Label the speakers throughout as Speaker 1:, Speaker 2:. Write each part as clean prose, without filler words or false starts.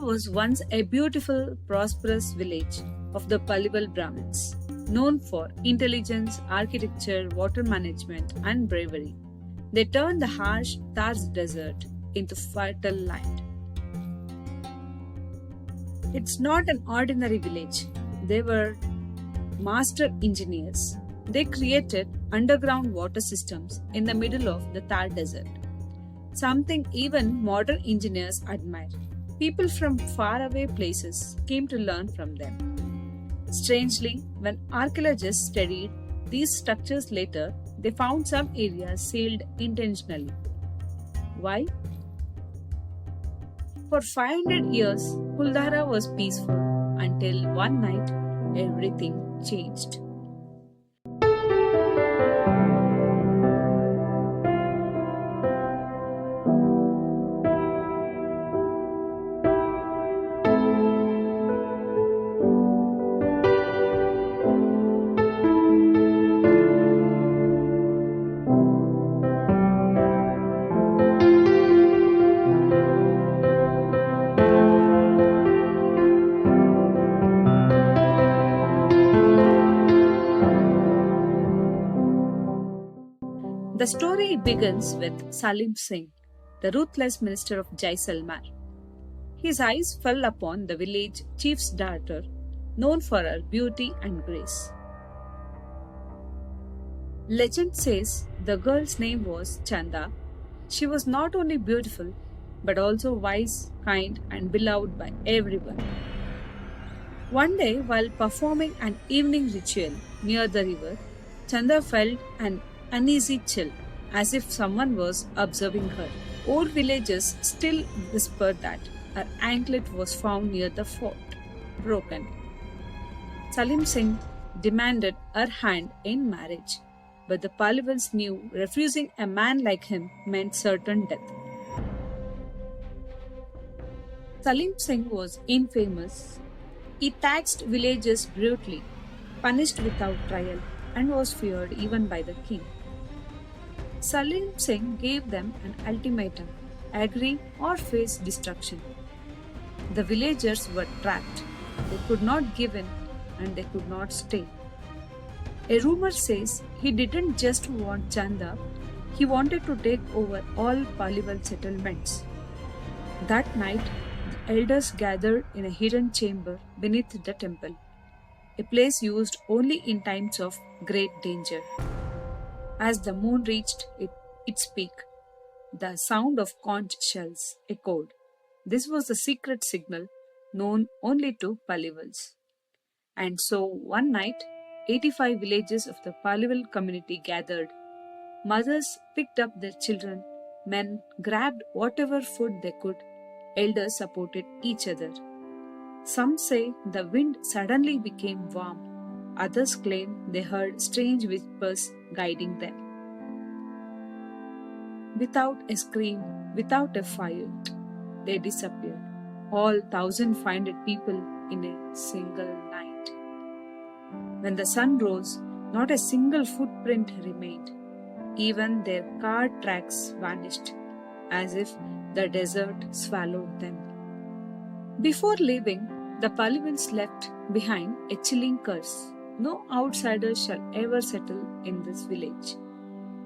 Speaker 1: was once a beautiful, prosperous village of the Palival Brahmins, known for intelligence, architecture, water management, and bravery. They turned the harsh Thar desert into fertile land. It's not an ordinary village. They were master engineers. They created underground water systems in the middle of the Thar desert, something even modern engineers admire. People from faraway places came to learn from them. Strangely, when archaeologists studied these structures later, they found some areas sealed intentionally. Why? For 500 years, Kuldhara was peaceful until one night everything changed. The story begins with Salim Singh, the ruthless minister of Jaisalmer. His eyes fell upon the village chief's daughter, known for her beauty and grace. Legend says the girl's name was Chanda. She was not only beautiful, but also wise, kind, and beloved by everyone. One day, while performing an evening ritual near the river, Chanda felt an uneasy chill, as if someone was observing her. Old villagers still whispered that her anklet was found near the fort, broken. Salim Singh demanded her hand in marriage, but the Palivals knew refusing a man like him meant certain death. Salim Singh was infamous. He taxed villagers brutally, punished without trial, and was feared even by the king. Salim Singh gave them an ultimatum: agree or face destruction. The villagers were trapped. They could not give in and they could not stay. A rumor says he didn't just want Chanda, he wanted to take over all Palival settlements. That night, the elders gathered in a hidden chamber beneath the temple, a place used only in times of great danger. As the moon reached its peak, the sound of conch shells echoed. This was the secret signal known only to Palivals. And so one night, 85 villages of the Palival community gathered. Mothers picked up their children, men grabbed whatever food they could, elders supported each other. Some say the wind suddenly became warm. Others claim they heard strange whispers guiding them. Without a scream, without a fight, they disappeared. All 1,500 people in a single night. When the sun rose, not a single footprint remained. Even their car tracks vanished, as if the desert swallowed them. Before leaving, the Palivals left behind a chilling curse. No outsider shall ever settle in this village.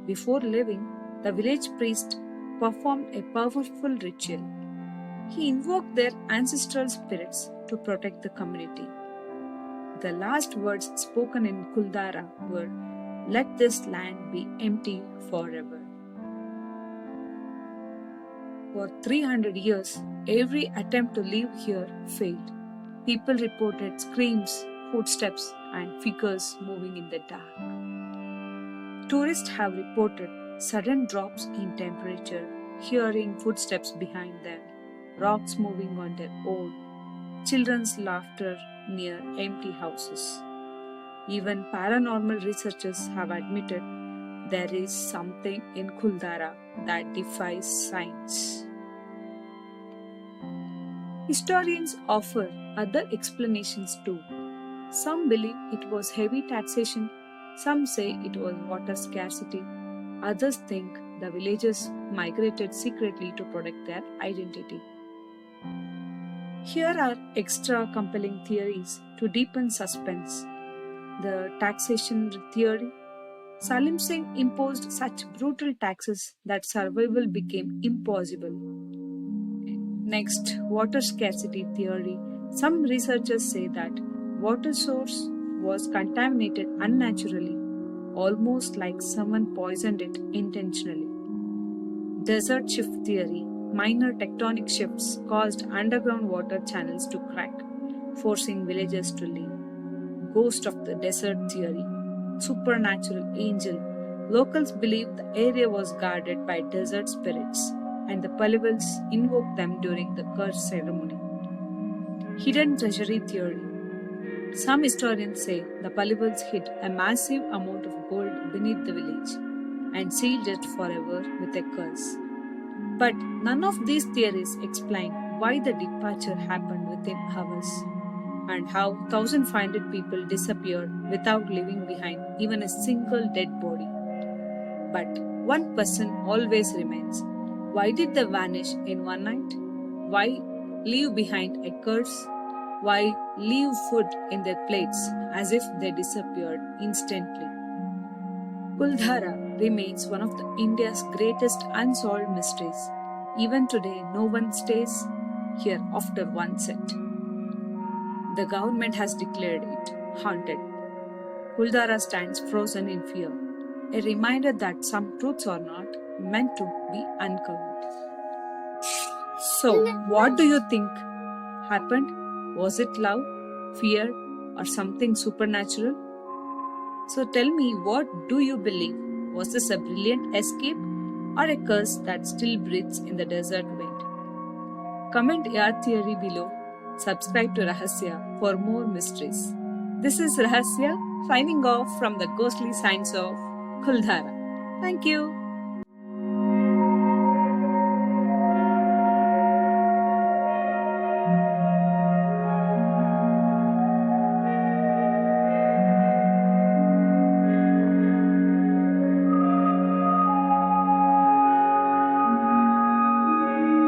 Speaker 1: Before leaving, the village priest performed a powerful ritual. He invoked their ancestral spirits to protect the community. The last words spoken in Kuldhara were, "Let this land be empty forever." For 300 years, every attempt to live here failed. People reported screams, footsteps, and figures moving in the dark. Tourists have reported sudden drops in temperature, hearing footsteps behind them, rocks moving on their own, children's laughter near empty houses. Even paranormal researchers have admitted there is something in Kuldhara that defies science. Historians offer other explanations too. Some believe it was heavy taxation, some say it was water scarcity, others think the villagers migrated secretly to protect their identity. Here are extra compelling theories to deepen suspense. The taxation theory. Salim Singh imposed such brutal taxes that survival became impossible. Next, water scarcity theory. Some researchers say that water source was contaminated unnaturally, almost like someone poisoned it intentionally. Desert shift theory. Minor tectonic shifts caused underground water channels to crack, forcing villagers to leave. Ghost of the desert theory. Supernatural angel. Locals believe the area was guarded by desert spirits, and the Palivals invoked them during the curse ceremony. Hidden treasury theory. Some historians say the Palivals hid a massive amount of gold beneath the village and sealed it forever with a curse. But none of these theories explain why the departure happened within hours and how 1,500 people disappeared without leaving behind even a single dead body. But one question always remains: why did they vanish in one night? Why leave behind a curse? Why leave food in their plates as if they disappeared instantly? Kuldhara remains one of India's greatest unsolved mysteries. Even today, no one stays here after one set. The government has declared it haunted. Kuldhara stands frozen in fear, a reminder that some truths are not meant to be uncovered. So, what do you think happened? Was it love, fear, or something supernatural? So tell me, what do you believe? Was this a brilliant escape or a curse that still breathes in the desert wind? Comment your theory below. Subscribe to Rahasya for more mysteries. This is Rahasya signing off from the ghostly signs of Kuldhara. Thank you.